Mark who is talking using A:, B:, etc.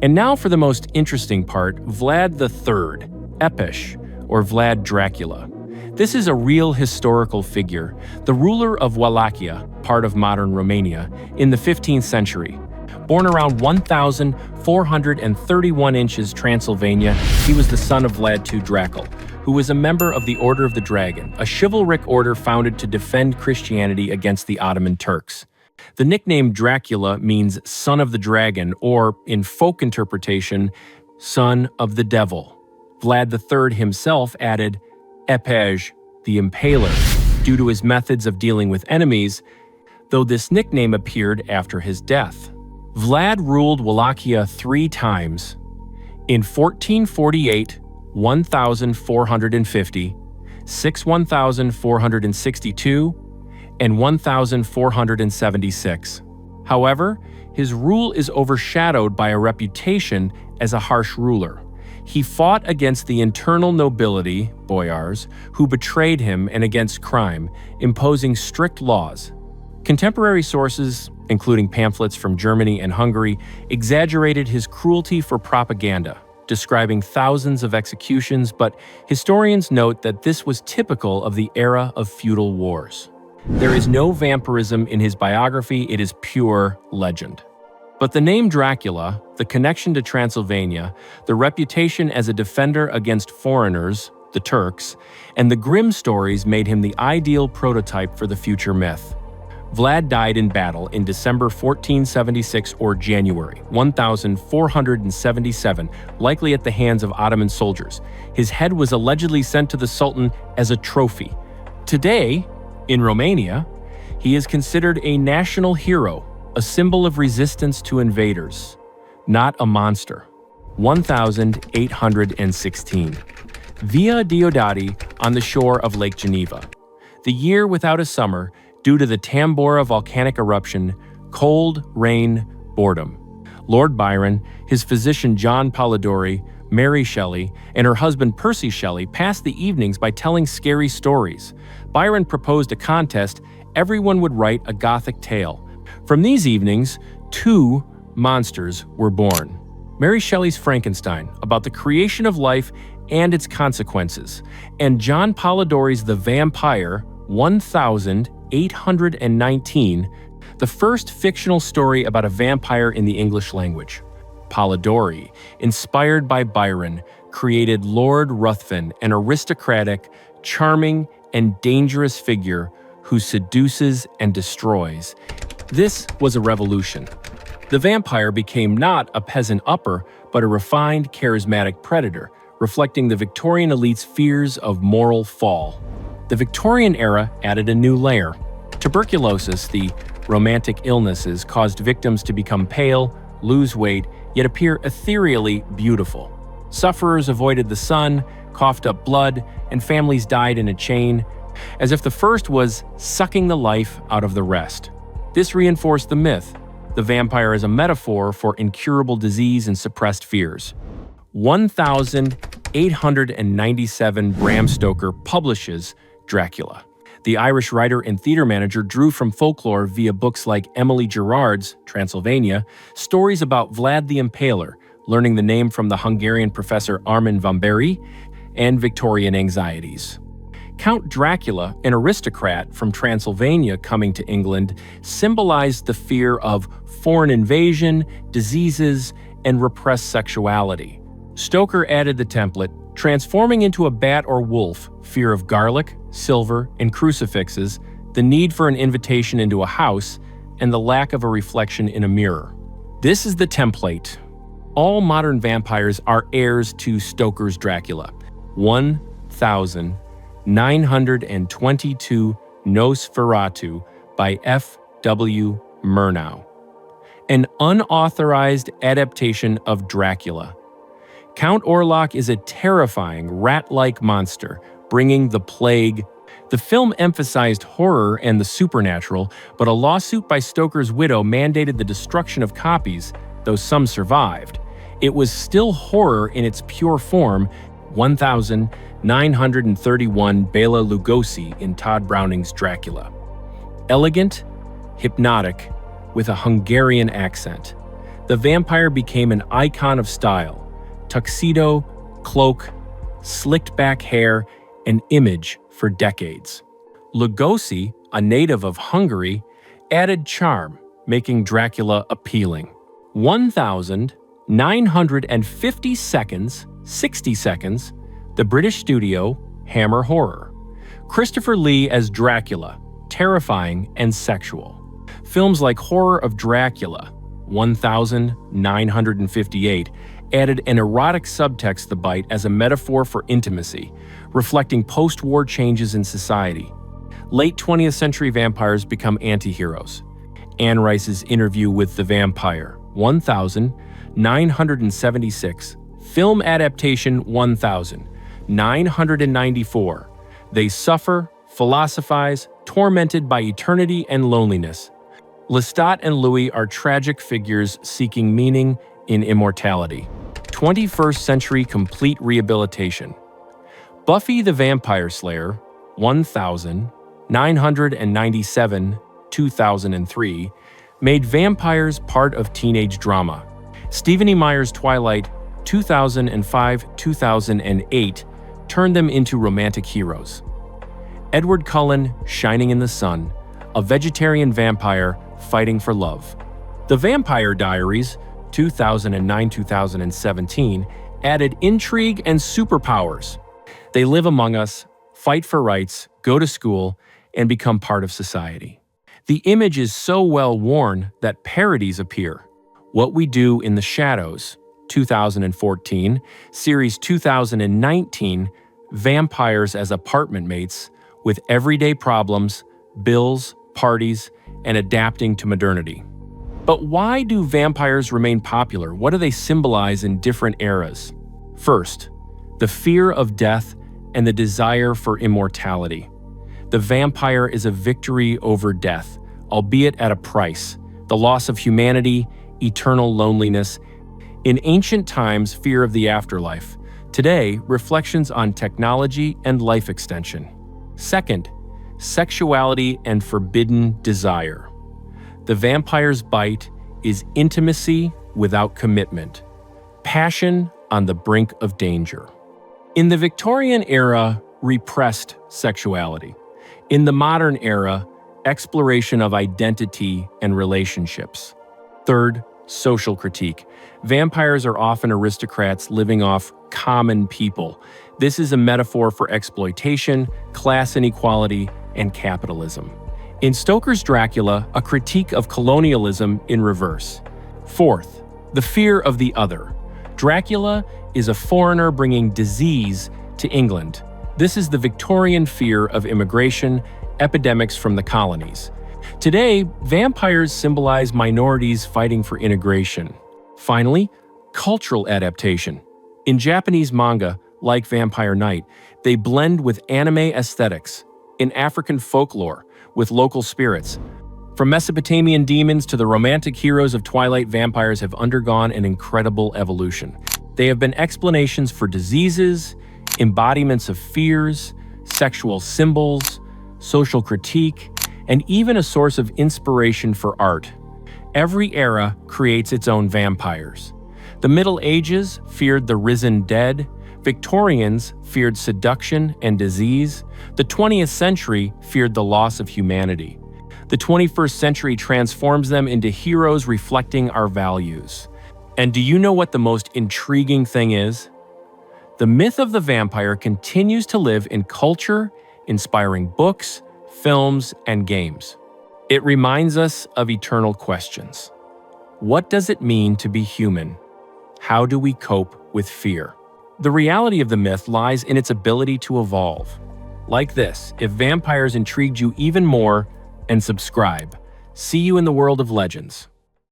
A: And now for the most interesting part, Vlad III, Tepes, or Vlad Dracula. This is a real historical figure, the ruler of Wallachia, part of modern Romania, in the 15th century. Born around 1,431 inches Transylvania, he was the son of Vlad II Dracul, who was a member of the Order of the Dragon, a chivalric order founded to defend Christianity against the Ottoman Turks. The nickname Dracula means son of the dragon, or, in folk interpretation, son of the devil. Vlad III himself added Tepes, the Impaler, due to his methods of dealing with enemies, though this nickname appeared after his death. Vlad ruled Wallachia 3 times, in 1448, 1450, 1462, and 1476. However, his rule is overshadowed by a reputation as a harsh ruler. He fought against the internal nobility, boyars, who betrayed him and against crime, imposing strict laws. Contemporary sources, including pamphlets from Germany and Hungary, exaggerated his cruelty for propaganda, describing thousands of executions, but historians note that this was typical of the era of feudal wars. There is no vampirism in his biography, it is pure legend. But the name Dracula, the connection to Transylvania, the reputation as a defender against foreigners, the Turks, and the grim stories made him the ideal prototype for the future myth. Vlad died in battle in December 1476 or January 1477, likely at the hands of Ottoman soldiers. His head was allegedly sent to the Sultan as a trophy. Today, in Romania, he is considered a national hero, a symbol of resistance to invaders, not a monster. 1816. Via Diodati on the shore of Lake Geneva. The year without a summer, due to the Tambora volcanic eruption, cold, rain, boredom. Lord Byron, his physician John Polidori, Mary Shelley, and her husband Percy Shelley passed the evenings by telling scary stories. Byron proposed a contest. Everyone would write a Gothic tale. From these evenings, 2 monsters were born. Mary Shelley's Frankenstein, about the creation of life and its consequences, and John Polidori's The Vampire, 1819, the first fictional story about a vampire in the English language. Polidori, inspired by Byron, created Lord Ruthven, an aristocratic, charming, and dangerous figure who seduces and destroys. This was a revolution. The vampire became not a peasant upper, but a refined, charismatic predator, reflecting the Victorian elite's fears of moral fall. The Victorian era added a new layer. Tuberculosis, the romantic illnesses, caused victims to become pale, lose weight, yet appear ethereally beautiful. Sufferers avoided the sun, coughed up blood, and families died in a chain, as if the first was sucking the life out of the rest. This reinforced the myth, the vampire as a metaphor for incurable disease and suppressed fears. 1897 Bram Stoker publishes Dracula. The Irish writer and theater manager drew from folklore via books like Emily Gerard's Transylvania, stories about Vlad the Impaler, learning the name from the Hungarian professor Armin van Bury, and Victorian anxieties. Count Dracula, an aristocrat from Transylvania coming to England, symbolized the fear of foreign invasion, diseases, and repressed sexuality. Stoker added the template, transforming into a bat or wolf, fear of garlic, silver, and crucifixes, the need for an invitation into a house, and the lack of a reflection in a mirror. This is the template. All modern vampires are heirs to Stoker's Dracula. 1922 Nosferatu by F.W. Murnau. An unauthorized adaptation of Dracula. Count Orlok is a terrifying, rat-like monster, bringing the plague. The film emphasized horror and the supernatural, but a lawsuit by Stoker's widow mandated the destruction of copies, though some survived. It was still horror in its pure form. 1931 Bela Lugosi in Todd Browning's Dracula. Elegant, hypnotic, with a Hungarian accent. The vampire became an icon of style: tuxedo, cloak, slicked back hair, an image for decades. Lugosi, a native of Hungary, added charm, making Dracula appealing. 1,950 seconds, 60 seconds, the British studio Hammer Horror. Christopher Lee as Dracula, terrifying and sexual. Films like Horror of Dracula, 1958, added an erotic subtext to the bite as a metaphor for intimacy, reflecting post-war changes in society. Late 20th century vampires become anti-heroes. Anne Rice's Interview with the Vampire, 1976, film adaptation 1994. They suffer, philosophize, tormented by eternity and loneliness. Lestat and Louis are tragic figures seeking meaning in immortality. 21st century complete rehabilitation. Buffy the Vampire Slayer, 1997, 2003, made vampires part of teenage drama. Stephenie Meyer's Twilight, 2005-2008, turned them into romantic heroes. Edward Cullen, Shining in the Sun, a vegetarian vampire fighting for love. The Vampire Diaries, 2009-2017, added intrigue and superpowers. They live among us, fight for rights, go to school, and become part of society. The image is so well worn that parodies appear. What We Do in the Shadows, 2014, Series 2019, vampires as apartment mates with everyday problems, bills, parties, and adapting to modernity. But why do vampires remain popular? What do they symbolize in different eras? First, the fear of death and the desire for immortality. The vampire is a victory over death, albeit at a price: the loss of humanity, eternal loneliness. In ancient times, fear of the afterlife. Today, reflections on technology and life extension. Second, sexuality and forbidden desire. The vampire's bite is intimacy without commitment, passion on the brink of danger. In the Victorian era, repressed sexuality. In the modern era, exploration of identity and relationships. Third, social critique. Vampires are often aristocrats living off common people. This is a metaphor for exploitation, class inequality, and capitalism. In Stoker's Dracula, a critique of colonialism in reverse. Fourth, the fear of the other. Dracula is a foreigner bringing disease to England. This is the Victorian fear of immigration, epidemics from the colonies. Today, vampires symbolize minorities fighting for integration. Finally, cultural adaptation. In Japanese manga, like Vampire Knight, they blend with anime aesthetics. In African folklore, with local spirits. From Mesopotamian demons to the romantic heroes of Twilight, vampires have undergone an incredible evolution. They have been explanations for diseases, embodiments of fears, sexual symbols, social critique, and even a source of inspiration for art. Every era creates its own vampires. The Middle Ages feared the risen dead. Victorians feared seduction and disease. The 20th century feared the loss of humanity. The 21st century transforms them into heroes reflecting our values. And do you know what the most intriguing thing is? The myth of the vampire continues to live in culture, inspiring books, films, and games. It reminds us of eternal questions. What does it mean to be human? How do we cope with fear? The reality of the myth lies in its ability to evolve. Like this, if vampires intrigued you even more, and subscribe. See you in the world of legends.